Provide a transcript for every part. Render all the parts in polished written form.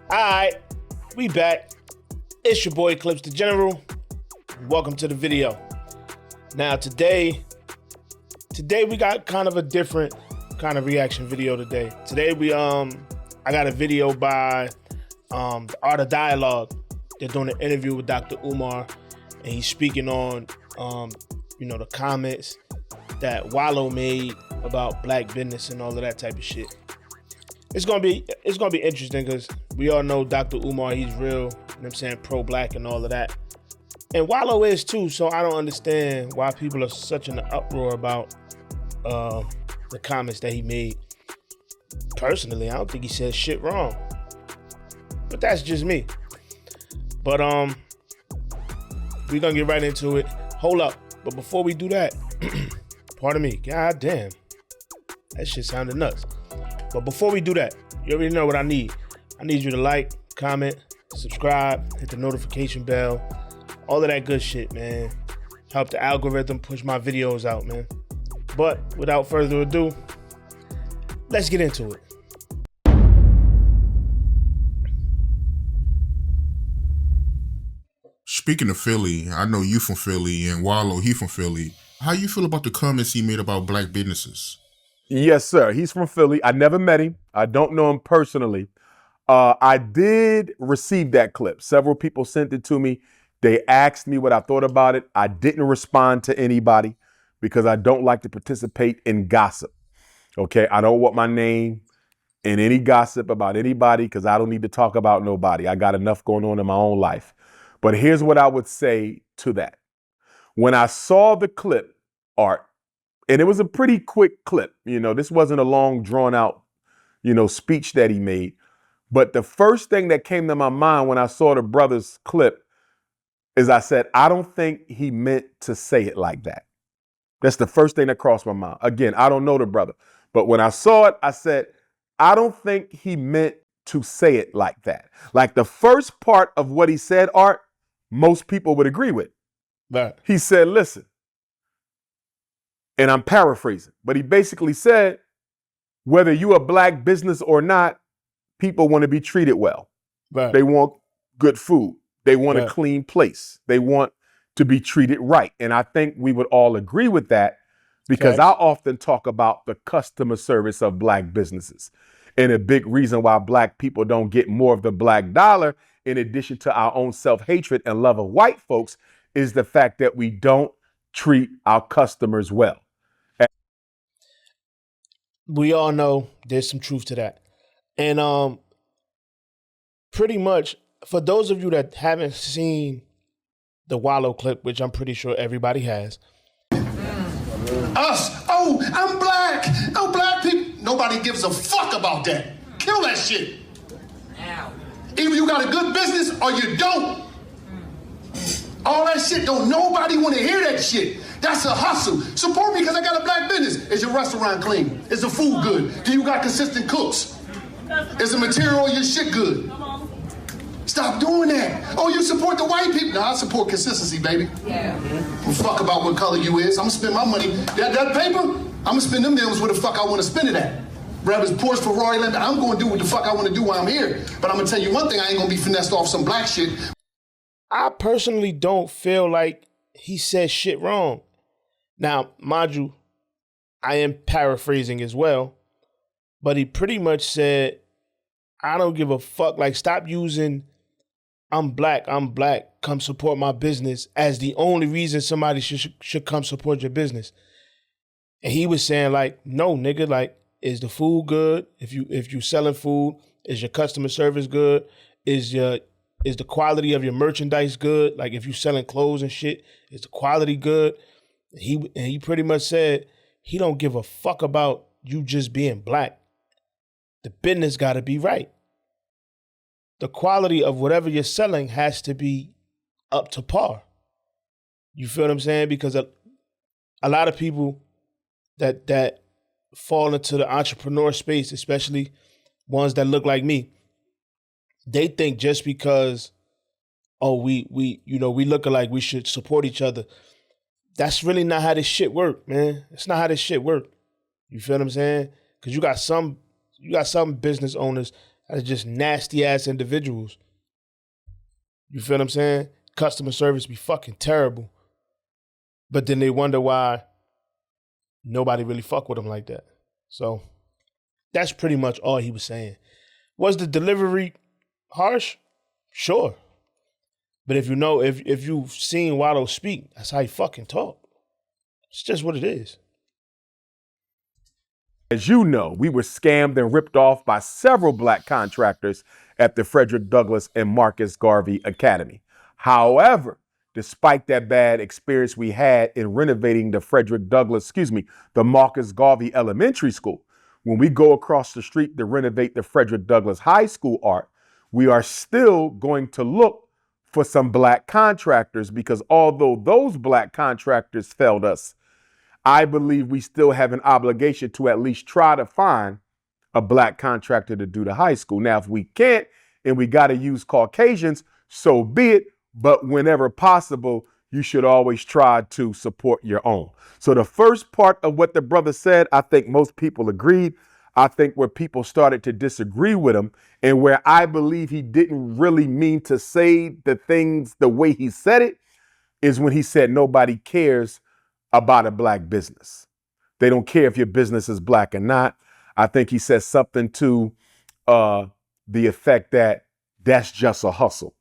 Alright, we back. It's your boy Clips the General. Welcome to the video. Now today we got kind of a different kind of reaction video today. Today I got a video by the Art of Dialogue. They're doing an interview with Dr. Umar, and he's speaking on the comments that Wollo made about black business and all of that type of shit. It's gonna be interesting because we all know Dr. Umar, he's real, you know what I'm saying, pro-black and all of that. And Wollo is too, so I don't understand why people are such in an uproar about the comments that he made. Personally, I don't think he said shit wrong. But that's just me. But we're gonna get right into it. Hold up. But before we do that, pardon me, god damn. That shit sounded nuts. But before we do that, you already know what I need. I need you to like, comment, subscribe, hit the notification bell, all of that good shit, man. Help the algorithm push my videos out, man. But without further ado, let's get into it. Speaking of Philly, I know you from Philly and Wollo, he from Philly. How you feel about the comments he made about black businesses? Yes, sir. He's from Philly. I never met him. I don't know him personally. I did receive that clip. Several people sent it to me. They asked me what I thought about it. I didn't respond to anybody because I don't like to participate in gossip. Okay, I don't want my name in any gossip about anybody because I don't need to talk about nobody. I got enough going on in my own life. But here's what I would say to that. When I saw the clip, Art, and it was a pretty quick clip, this wasn't a long drawn out, speech that he made. But the first thing that came to my mind when I saw the brother's clip is I said, I don't think he meant to say it like that. That's the first thing that crossed my mind. Again, I don't know the brother, but when I saw it, I said, I don't think he meant to say it like that. Like the first part of what he said, Art, most people would agree with. Right. He said, listen, and I'm paraphrasing, but he basically said, whether you a black business or not, people want to be treated well. Right. They want good food. They want Right. a clean place. They want to be treated right. And I think we would all agree with that because I often talk about the customer service of black businesses. And a big reason why black people don't get more of the black dollar, in addition to our own self-hatred and love of white folks, is the fact that we don't treat our customers well. We all know there's some truth to that. And pretty much, for those of you that haven't seen the Wollo clip, which I'm pretty sure everybody has. Us, oh, I'm black. Oh, black people. Nobody gives a fuck about that. Kill that shit. Either you got a good business or you don't. All that shit, don't nobody want to hear that shit. That's a hustle. Support me because I got a black business. Is your restaurant clean? Is the food good? Do you got consistent cooks? Is the material of your shit good? Stop doing that. Oh, you support the white people? No, I support consistency, baby. Yeah. Fuck about what color you is. I'm gonna spend my money. That paper, I'm gonna spend them millions where the fuck I want to spend it at. Whether it's Porsche, Ferrari, Lamborghini, I'm gonna do what the fuck I want to do while I'm here. But I'm gonna tell you one thing, I ain't gonna be finessed off some black shit. I personally don't feel like he said shit wrong. Now, mind you, I am paraphrasing as well, but he pretty much said, I don't give a fuck. Like, stop using I'm black, come support my business as the only reason somebody should come support your business. And he was saying like, no, nigga, like, is the food good? If you selling food, is your customer service good? Is the quality of your merchandise good? Like if you selling clothes and shit, is the quality good? He pretty much said he don't give a fuck about you just being black. The business got to be right. The quality of whatever you're selling has to be up to par. You feel what I'm saying? Because a lot of people that fall into the entrepreneur space, especially ones that look like me, they think just because, we look alike, we should support each other. That's really not how this shit work, man. It's not how this shit work. You feel what I'm saying? Because you got some business owners as just nasty ass individuals. You feel what I'm saying? Customer service be fucking terrible. But then they wonder why nobody really fuck with them like that. So that's pretty much all he was saying. Was the delivery harsh? Sure. But if you know, if you've seen Wollo speak, that's how he fucking talk. It's just what it is. As you know, we were scammed and ripped off by several black contractors at the Frederick Douglass and Marcus Garvey Academy. However, despite that bad experience we had in renovating the the Marcus Garvey Elementary School, when we go across the street to renovate the Frederick Douglass High School art, we are still going to look for some black contractors, because although those black contractors failed us, I believe we still have an obligation to at least try to find a black contractor to do the high school. Now, if we can't and we got to use Caucasians, so be it. But whenever possible, you should always try to support your own. So the first part of what the brother said, I think most people agreed. I think where people started to disagree with him, and where I believe he didn't really mean to say the things the way he said it, is when he said nobody cares about a black business. They don't care if your business is black or not. I think he said something to the effect that that's just a hustle.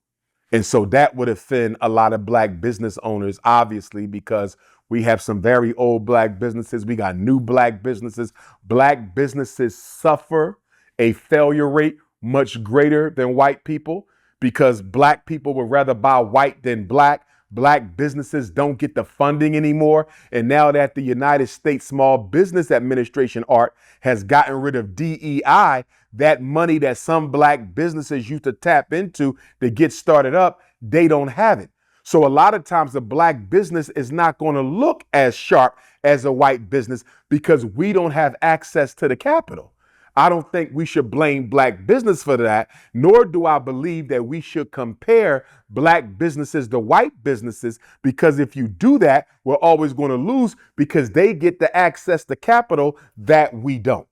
And so that would offend a lot of black business owners, obviously, because we have some very old black businesses. We got new black businesses. Black businesses suffer a failure rate much greater than white people, because black people would rather buy white than black. Black businesses don't get the funding anymore. And now that the United States Small Business Administration, ART, has gotten rid of DEI, that money that some black businesses used to tap into to get started up, they don't have it. So a lot of times a black business is not going to look as sharp as a white business because we don't have access to the capital. I don't think we should blame black business for that, nor do I believe that we should compare black businesses to white businesses, because if you do that, we're always going to lose because they get the access to capital that we don't.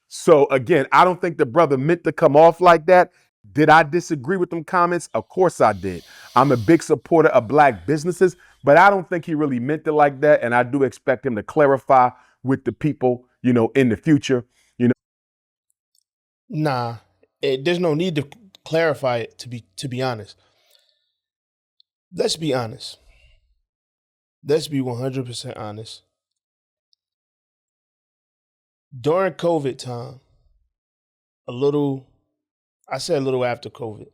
So again, I don't think the brother meant to come off like that. Did I disagree with them comments? Of course I did. I'm a big supporter of black businesses, but I don't think he really meant it like that. And I do expect him to clarify with the people, in the future. Nah, there's no need to clarify it, to be honest. Let's be honest. Let's be 100% honest. During COVID time, a little after COVID,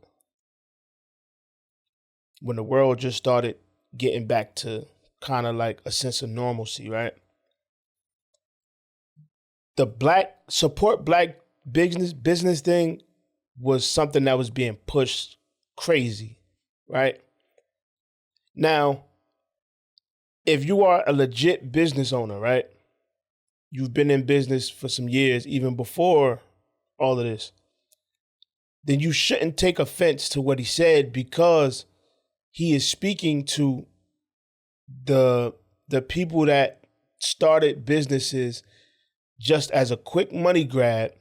when the world just started getting back to kind of like a sense of normalcy, right? The support black business thing was something that was being pushed crazy, right? Now, if you are a legit business owner, right? You've been in business for some years, even before all of this, then you shouldn't take offense to what he said, because he is speaking to the people that started businesses just as a quick money grab,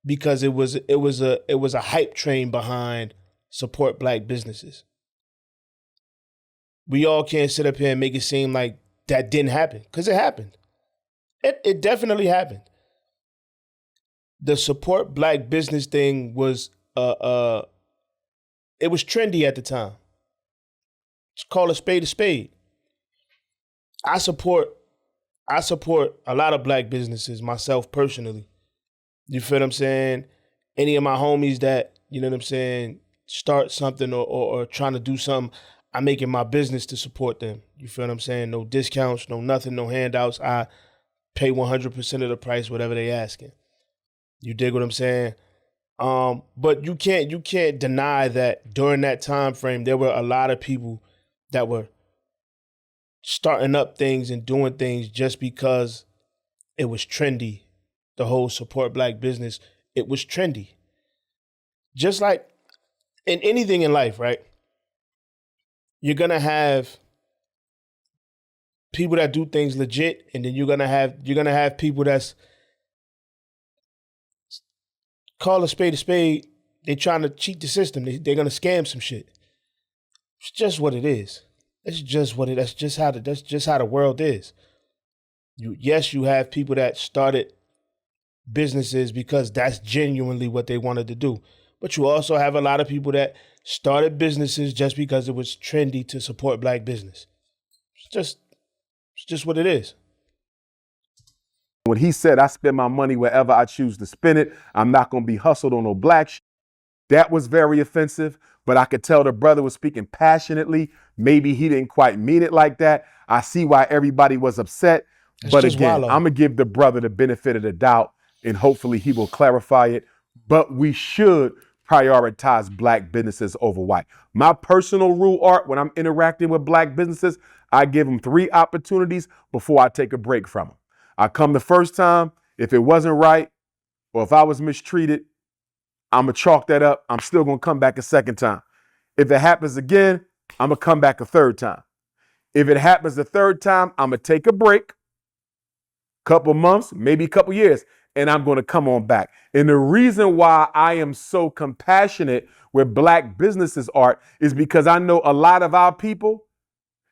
because it was a hype train behind support black businesses. We all can't sit up here and make it seem like that didn't happen, because it happened. It definitely happened. The support black business thing was it was trendy at the time. Just call a spade a spade. I support a lot of black businesses myself personally. You feel what I'm saying? Any of my homies that, start something or trying to do something, I make it my business to support them. You feel what I'm saying? No discounts, no nothing, no handouts. I pay 100% of the price, whatever they asking. You dig what I'm saying? But you can't deny that during that time frame, there were a lot of people that were starting up things and doing things just because it was trendy. The whole support black business, it was trendy. Just like in anything in life, right? You're gonna have people that do things legit, and then you're gonna have people that's, call a spade, They're trying to cheat the system. They're gonna scam some shit. It's just what it is. That's just how the world is. You have people that started businesses because that's genuinely what they wanted to do. But you also have a lot of people that started businesses just because it was trendy to support black business. It's just what it is. When he said, I spend my money wherever I choose to spend it, I'm not going to be hustled on no black shit. That was very offensive, but I could tell the brother was speaking passionately. Maybe he didn't quite mean it like that. I see why everybody was upset. But again, Wollo. I'm going to give the brother the benefit of the doubt, and hopefully he will clarify it. But we should prioritize black businesses over white. My personal rule, Art, when I'm interacting with black businesses, I give them 3 opportunities before I take a break from them. I come the first time, if it wasn't right, or if I was mistreated, I'm going to chalk that up. I'm still going to come back a second time. If it happens again, I'm going to come back a third time. If it happens the third time, I'm going to take a break, couple months, maybe a couple years, and I'm going to come on back. And the reason why I am so compassionate with black businesses, Art, is because I know a lot of our people,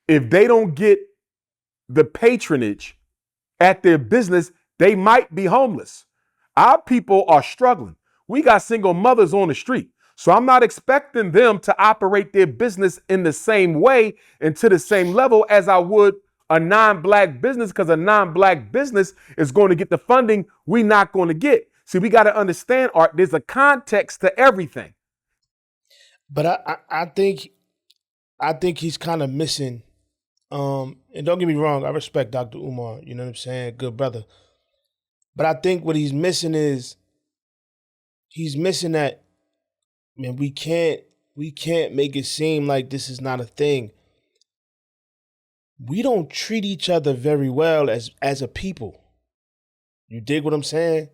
if they don't get the patronage at their business, they might be homeless. Our people are struggling. We got single mothers on the street. So I'm not expecting them to operate their business in the same way and to the same level as I would a non-black business, because a non-black business is going to get the funding we're not going to get. See, we got to understand, Art, there's a context to everything. But I think he's kind of missing. And don't get me wrong, I respect Dr. Umar, you know what I'm saying? Good brother. But I think what he's missing is that, man, we can't make it seem like this is not a thing. We don't treat each other very well as a people. You dig what I'm saying?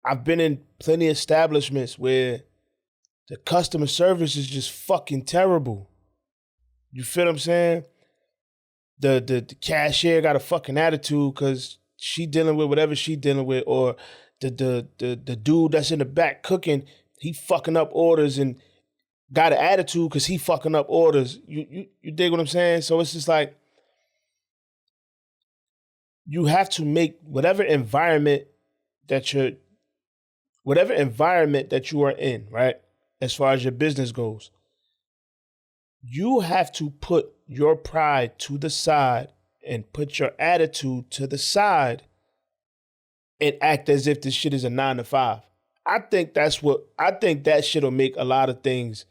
I've been in plenty of establishments where the customer service is just fucking terrible. You feel what I'm saying? The cashier got a fucking attitude because she dealing with whatever she dealing with, or the dude that's in the back cooking, he fucking up orders and got an attitude because he fucking up orders. You dig what I'm saying? So it's just like, you have to make whatever environment that you are in, right? As far as your business goes, you have to put your pride to the side and put your attitude to the side and act as if this shit is a 9 to 5. I think that shit'll make a lot of things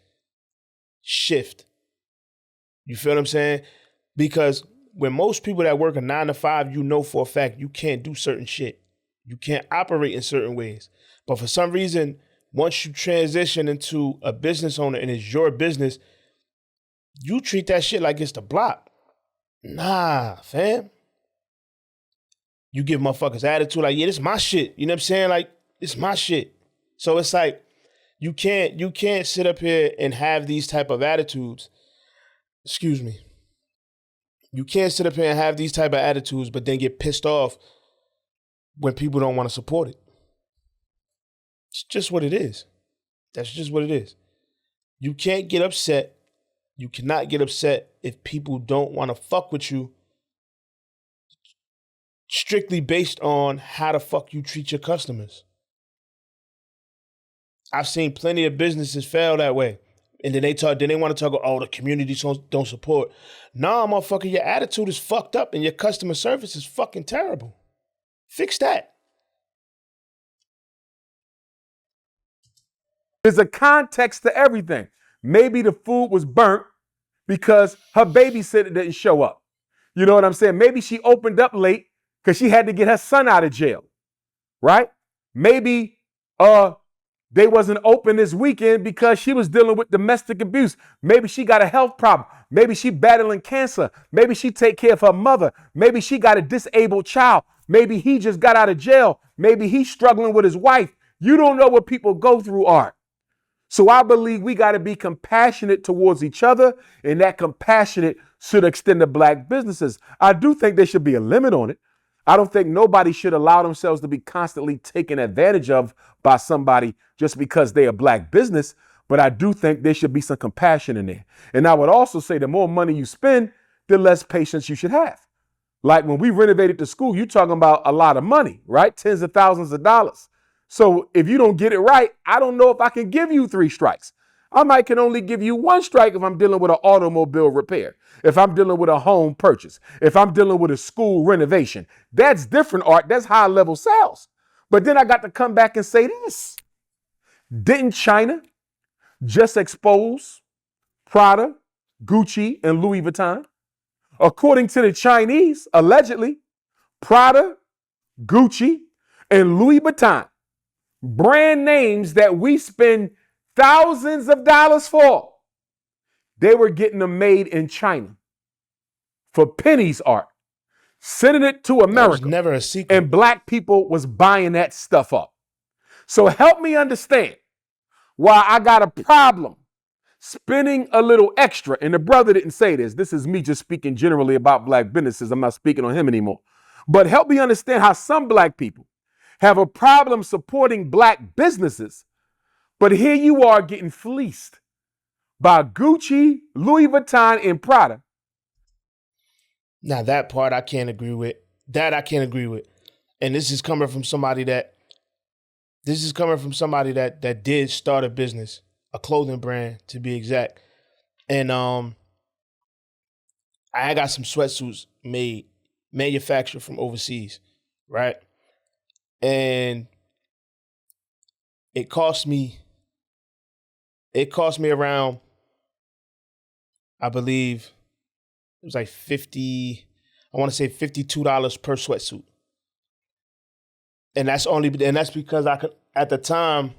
shift. You feel what I'm saying? Because when most people that work a 9 to 5, you know for a fact you can't do certain shit. You can't operate in certain ways. But for some reason, once you transition into a business owner and it's your business, you treat that shit like it's the block. Nah, fam. You give motherfuckers attitude like, yeah, this is my shit. You know what I'm saying? Like, it's my shit. So it's like, you can't sit up here and have these type of attitudes. Excuse me. You can't sit up here and have these type of attitudes, but then get pissed off when people don't want to support it. It's just what it is. That's just what it is. You can't get upset. You cannot get upset if people don't want to fuck with you strictly based on how the fuck you treat your customers. I've seen plenty of businesses fail that way. And then they want to talk about, oh, the community don't support. Nah, motherfucker, your attitude is fucked up and your customer service is fucking terrible. Fix that. There's a context to everything. Maybe the food was burnt because her babysitter didn't show up. You know what I'm saying? Maybe she opened up late because she had to get her son out of jail, right? Maybe they wasn't open this weekend because she was dealing with domestic abuse. Maybe she got a health problem. Maybe she battling cancer. Maybe she take care of her mother. Maybe she got a disabled child. Maybe he just got out of jail. Maybe he's struggling with his wife. You don't know what people go through, Art. So I believe we got to be compassionate towards each other, and that compassionate should extend to black businesses. I do think there should be a limit on it. I don't think nobody should allow themselves to be constantly taken advantage of by somebody just because they're a black business. But I do think there should be some compassion in there. And I would also say the more money you spend, the less patience you should have. Like when we renovated the school, you're talking about a lot of money, right? Tens of thousands of dollars. So if you don't get it right, I don't know if I can give you 3 strikes. I might can only give you 1 strike if I'm dealing with an automobile repair, if I'm dealing with a home purchase, if I'm dealing with a school renovation. That's different, Art. That's high level sales. But then I got to come back and say this. Didn't China just expose Prada, Gucci, and Louis Vuitton? According to the Chinese, allegedly, Prada, Gucci, and Louis Vuitton, brand names that we spend thousands of dollars for, they were getting them made in China for pennies, Art, sending it to America. That was never a secret. And black people was buying that stuff up. So help me understand why I got a problem spending a little extra. And the brother didn't say this. This is me just speaking generally about black businesses. I'm not speaking on him anymore. But help me understand how some black people have a problem supporting black businesses, but here you are getting fleeced by Gucci, Louis Vuitton, and Prada. Now that part I can't agree with. That I can't agree with. And this is coming from somebody that did start a business, a clothing brand to be exact. And I got some sweatsuits manufactured from overseas, right? And it cost me around, I believe it was like $52 per sweatsuit. And that's because I could, at the time,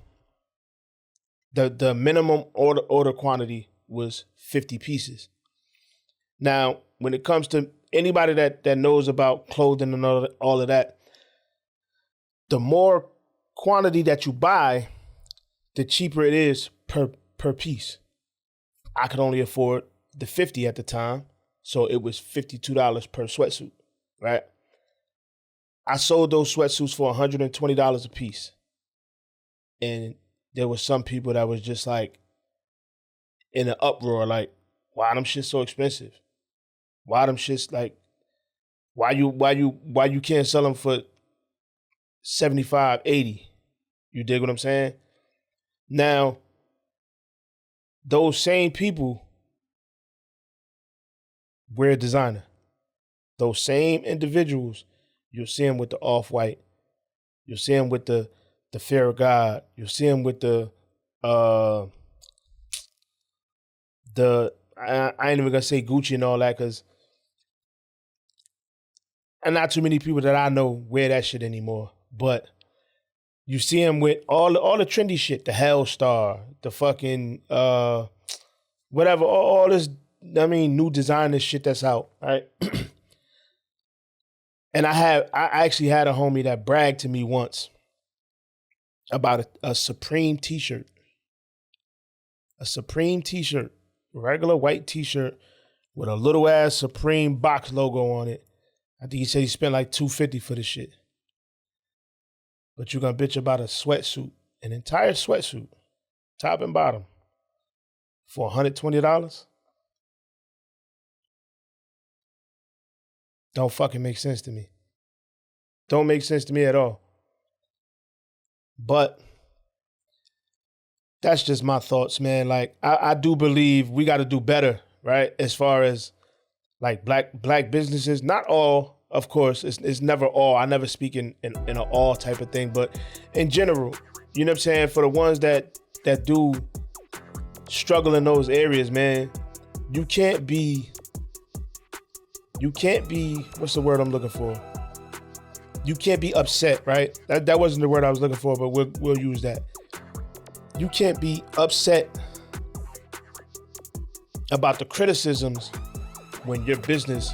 the minimum order quantity was 50 pieces. Now, when it comes to anybody that knows about clothing and all of that, the more quantity that you buy, the cheaper it is per piece. I could only afford the 50 at the time, so it was $52 per sweatsuit, right? I sold those sweatsuits for $120 a piece. And there were some people that was just like in an uproar, like, why them shit so expensive? Why them shit's like, why you can't sell them for 75, 80? You dig what I'm saying? Now, those same people wear designer. Those same individuals, you'll see them with the off-white. You'll see them with the Fear of God. You'll see them with I ain't even gonna say Gucci and all that, because and not too many people that I know wear that shit anymore. But you see them with all the trendy shit, the Hellstar, the fucking whatever, all this, I mean, new designer shit that's out, right? And I actually had a homie that bragged to me once about a Supreme t-shirt. A Supreme t-shirt, regular white t-shirt with a little ass Supreme box logo on it. I think he said he spent like $250 for this shit. But you're gonna bitch about a sweatsuit, an entire sweatsuit, top and bottom, for $120? Don't fucking make sense to me. Don't make sense to me at all. But that's just my thoughts, man. Like, I do believe we got to do better, right? As far as like black businesses, not all, of course. It's never all. I never speak in an all type of thing, but in general, you know what I'm saying? For the ones that do struggle in those areas, man, you can't be, what's the word I'm looking for? You can't be upset, right? That wasn't the word I was looking for, but we'll use that. You can't be upset about the criticisms when your business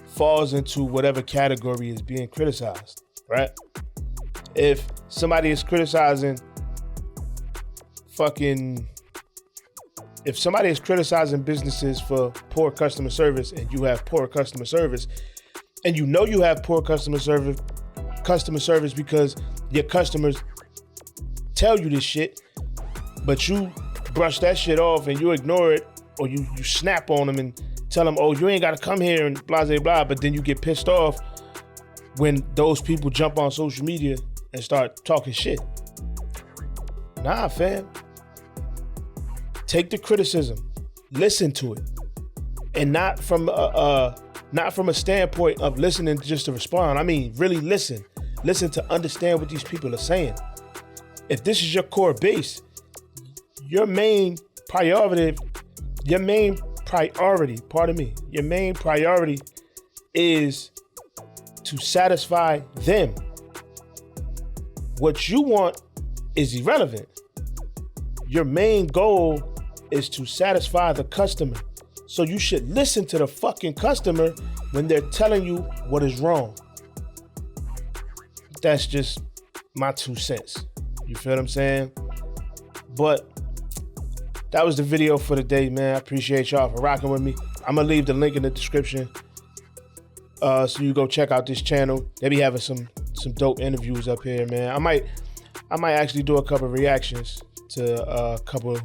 falls into whatever category is being criticized, right? If somebody is criticizing businesses for poor customer service and you have poor customer service, and you know you have poor customer service because your customers tell you this shit, but you brush that shit off and you ignore it, or you snap on them and tell them, oh, you ain't got to come here and blah, blah, blah, but then you get pissed off when those people jump on social media and start talking shit. Nah, fam. Take the criticism, listen to it, and not from a standpoint of listening just to respond. I mean, really listen to understand what these people are saying. If this is your core base, your main priority is to satisfy them. What you want is irrelevant. Your main goal is to satisfy the customer. So you should listen to the fucking customer when they're telling you what is wrong. That's just my 2 cents. You feel what I'm saying? But that was the video for the day, man. I appreciate y'all for rocking with me. I'm gonna leave the link in the description so you go check out this channel. They be having some dope interviews up here, man. I might actually do a couple reactions to a couple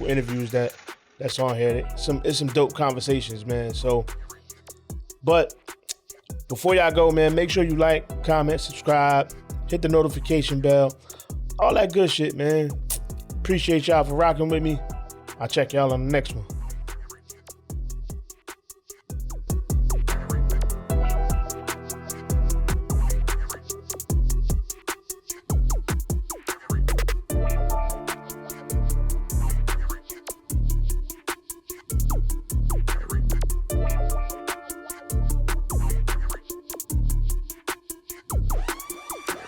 interviews that's on here. It's some dope conversations, man. So, but before y'all go, man, make sure you like, comment, subscribe, hit the notification bell, all that good shit, man. Appreciate y'all for rocking with me. I'll check y'all on the next one.